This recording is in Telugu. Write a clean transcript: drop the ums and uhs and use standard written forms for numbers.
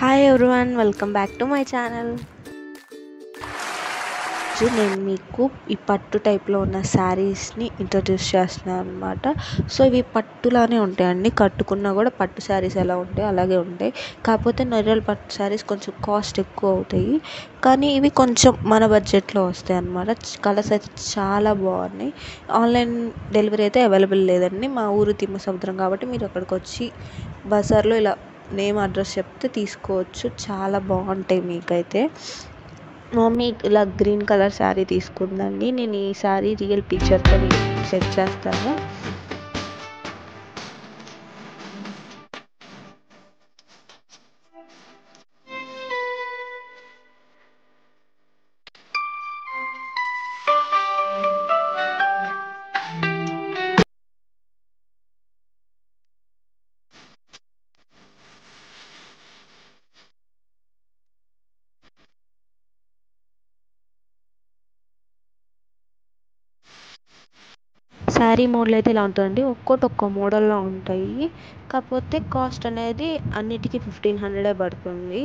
Hi everyone, welcome back to my channel. నేను మీకు ఈ పట్టు టైప్లో ఉన్న శారీస్ని ఇంట్రడ్యూస్ చేస్తున్నాను అనమాట. సో ఇవి పట్టులానే ఉంటాయండి, కట్టుకున్నా కూడా పట్టు శారీస్ ఎలా ఉంటాయి అలాగే ఉంటాయి. కాకపోతే నరియల్ పట్టు శారీస్ కొంచెం కాస్ట్ ఎక్కువ అవుతాయి, కానీ ఇవి కొంచెం మన బడ్జెట్లో వస్తాయి అన్నమాట. కలర్స్ అయితే చాలా బాగున్నాయి. ఆన్లైన్ డెలివరీ అయితే అవైలబుల్ లేదండి. మా ఊరు తిమ్మసముద్రం కాబట్టి మీరు అక్కడికి వచ్చి బజార్లో ఇలా నేమ్ అడ్రస్ చెప్తే తీసుకోవచ్చు. చాలా బాగుంటాయి. మీకైతే మా మమ్మీ ఇలా గ్రీన్ కలర్ శారీ తీసుకుందండి. నేను ఈ శారీ రియల్ పిక్చర్తో సెట్ చేస్తాను. శారీ మోడల్ అయితే ఇలా ఉంటుందండి. ఒక్కో మోడల్లో ఉంటాయి. కాకపోతే కాస్ట్ అనేది అన్నిటికీ 1500 పడుతుంది.